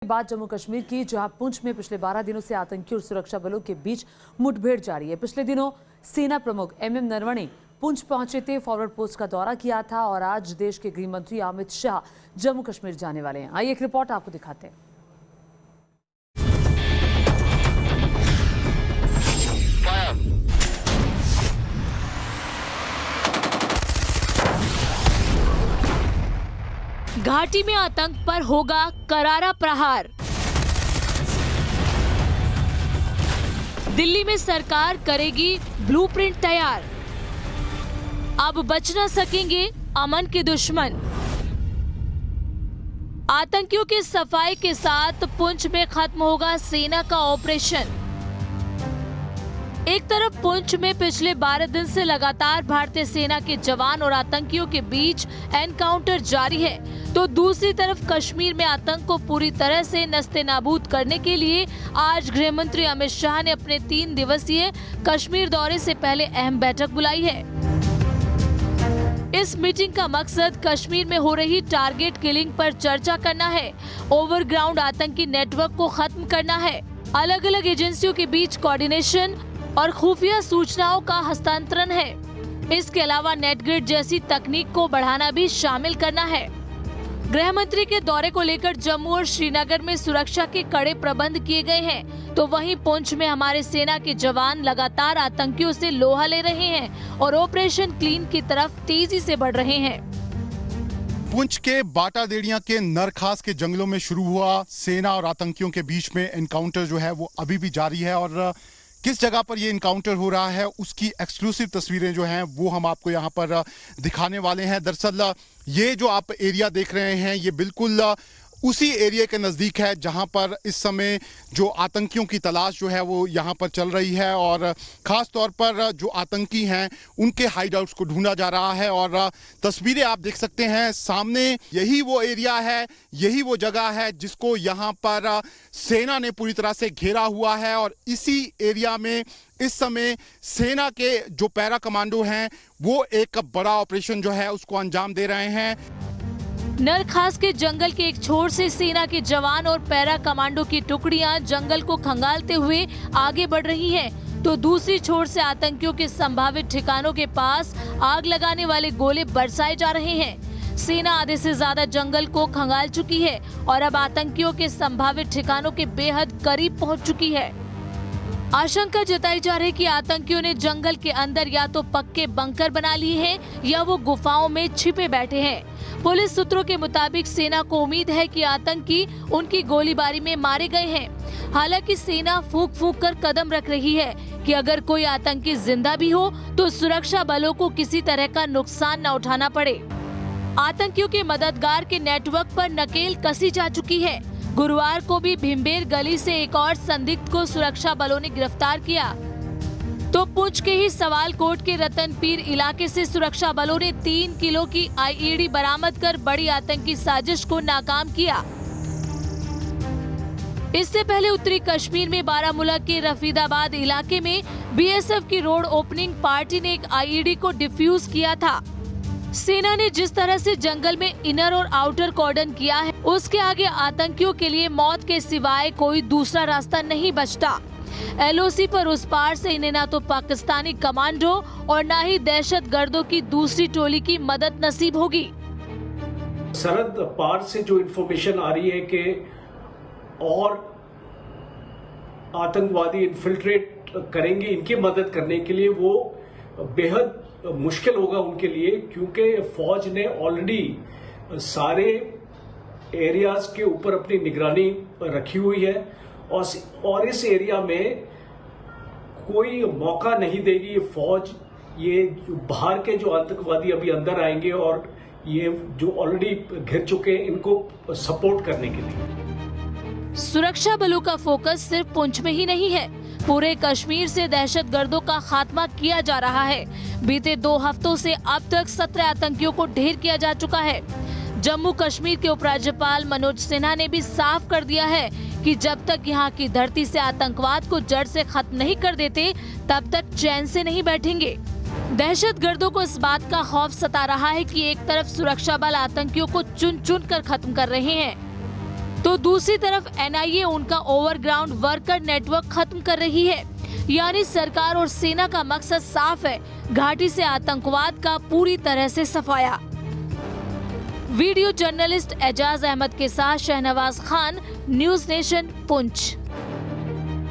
बात जम्मू कश्मीर की, जहां पुंछ में पिछले 12 दिनों से आतंकी और सुरक्षा बलों के बीच मुठभेड़ जारी है। पिछले दिनों सेना प्रमुख एमएम नरवणे पुंछ पहुंचे थे, फॉरवर्ड पोस्ट का दौरा किया था और आज देश के गृह मंत्री अमित शाह जम्मू कश्मीर जाने वाले हैं। आइए एक रिपोर्ट आपको दिखाते हैं। घाटी में आतंक पर होगा करारा प्रहार। दिल्ली में सरकार करेगी ब्लूप्रिंट तैयार। अब बच न सकेंगे अमन के दुश्मन। आतंकियों की सफाई के साथ पुंछ में खत्म होगा सेना का ऑपरेशन। एक तरफ पुंछ में पिछले 12 दिन से लगातार भारतीय सेना के जवान और आतंकियों के बीच एनकाउंटर जारी है, तो दूसरी तरफ कश्मीर में आतंक को पूरी तरह से नस्ते-नाबूद करने के लिए आज गृह मंत्री अमित शाह ने अपने 3 दिवसीय कश्मीर दौरे से पहले अहम बैठक बुलाई है। इस मीटिंग का मकसद कश्मीर में हो रही टारगेट किलिंग पर चर्चा करना है, ओवरग्राउंड आतंकी नेटवर्क को खत्म करना है, अलग अलग एजेंसियों के बीच कोऑर्डिनेशन और खुफिया सूचनाओं का हस्तांतरण है। इसके अलावा नेटग्रिड जैसी तकनीक को बढ़ाना भी शामिल करना है। गृह मंत्री के दौरे को लेकर जम्मू और श्रीनगर में सुरक्षा के कड़े प्रबंध किए गए हैं, तो वहीं पुंछ में हमारे सेना के जवान लगातार आतंकियों से लोहा ले रहे हैं और ऑपरेशन क्लीन की तरफ तेजी से बढ़ रहे हैं। पुंछ के बाटादेड़िया के नरखास के जंगलों में शुरू हुआ सेना और आतंकियों के बीच में एनकाउंटर जो है वो अभी भी जारी है और किस जगह पर ये इनकाउंटर हो रहा है उसकी एक्सक्लूसिव तस्वीरें जो हैं वो हम आपको यहाँ पर दिखाने वाले हैं। दरअसल ये जो आप एरिया देख रहे हैं ये बिल्कुल उसी एरिया के नज़दीक है जहाँ पर इस समय जो आतंकियों की तलाश जो है वो यहाँ पर चल रही है और ख़ास तौर पर जो आतंकी हैं उनके हाइड आउट्स को ढूंढा जा रहा है। और तस्वीरें आप देख सकते हैं सामने, यही वो एरिया है, यही वो जगह है जिसको यहाँ पर सेना ने पूरी तरह से घेरा हुआ है और इसी एरिया में इस समय सेना के जो पैरा कमांडो हैं वो एक बड़ा ऑपरेशन जो है उसको अंजाम दे रहे हैं। नरखास के जंगल के एक छोर से सेना के जवान और पैरा कमांडो की टुकड़ियां जंगल को खंगालते हुए आगे बढ़ रही हैं, तो दूसरी छोर से आतंकियों के संभावित ठिकानों के पास आग लगाने वाले गोले बरसाए जा रहे हैं। सेना आधे से ज्यादा जंगल को खंगाल चुकी है और अब आतंकियों के संभावित ठिकानों के बेहद करीब पहुंच चुकी है। आशंका जताई जा रही है कि आतंकियों ने जंगल के अंदर या तो पक्के बंकर बना लिए हैं या वो गुफाओं में छिपे बैठे हैं। पुलिस सूत्रों के मुताबिक सेना को उम्मीद है कि आतंकी उनकी गोलीबारी में मारे गए हैं। हालांकि सेना फूंक फूंक कर कदम रख रही है कि अगर कोई आतंकी जिंदा भी हो तो सुरक्षा बलों को किसी तरह का नुकसान न उठाना पड़े। आतंकियों के मददगार के नेटवर्क पर नकेल कसी जा चुकी है। गुरुवार को भी भीमबेर गली से एक और संदिग्ध को सुरक्षा बलों ने गिरफ्तार किया, तो पुंछ के ही सवालकोट के रतनपीर इलाके से सुरक्षा बलों ने 3 किलो की आईईडी बरामद कर बड़ी आतंकी साजिश को नाकाम किया। इससे पहले उत्तरी कश्मीर में बारामूला के रफीदाबाद इलाके में बीएसएफ की रोड ओपनिंग पार्टी ने एक आईईडी को डिफ्यूज किया था। सेना ने जिस तरह से जंगल में इनर और आउटर कॉर्डन किया है उसके आगे आतंकियों के लिए मौत के सिवाय कोई दूसरा रास्ता नहीं बचता। एलओसी पर उस पार से इन्हें ना तो पाकिस्तानी कमांडो और ना ही दहशतगर्दों की दूसरी टोली की मदद नसीब होगी। सरहद पार से जो इन्फॉर्मेशन आ रही है कि और आतंकवादी इन्फिल्ट्रेट करेंगे, इनकी मदद करने के लिए वो बेहद मुश्किल होगा उनके लिए, क्योंकि फौज ने ऑलरेडी सारे एरियाज के ऊपर अपनी निगरानी रखी हुई है और इस एरिया में कोई मौका नहीं देगी ये फौज, ये बाहर के जो आतंकवादी अभी अंदर आएंगे और ये जो ऑलरेडी घिर चुके हैं इनको सपोर्ट करने के लिए। सुरक्षा बलों का फोकस सिर्फ पुंछ में ही नहीं है, पूरे कश्मीर से दहशतगर्दों का खात्मा किया जा रहा है। बीते 2 हफ्तों से अब तक 17 आतंकियों को ढेर किया जा चुका है। जम्मू कश्मीर के उपराज्यपाल मनोज सिन्हा ने भी साफ कर दिया है कि जब तक यहाँ की धरती से आतंकवाद को जड़ से खत्म नहीं कर देते तब तक चैन से नहीं बैठेंगे। दहशतगर्दों को इस बात का खौफ सता रहा है कि एक तरफ सुरक्षा बल आतंकियों को चुन चुन कर खत्म कर रहे हैं, तो दूसरी तरफ एनआईए उनका ओवरग्राउंड वर्कर नेटवर्क खत्म कर रही है। यानी सरकार और सेना का मकसद साफ है, घाटी से आतंकवाद का पूरी तरह से सफाया। वीडियो जर्नलिस्ट एजाज अहमद के साथ शहनवाज खान, न्यूज नेशन, पुंछ।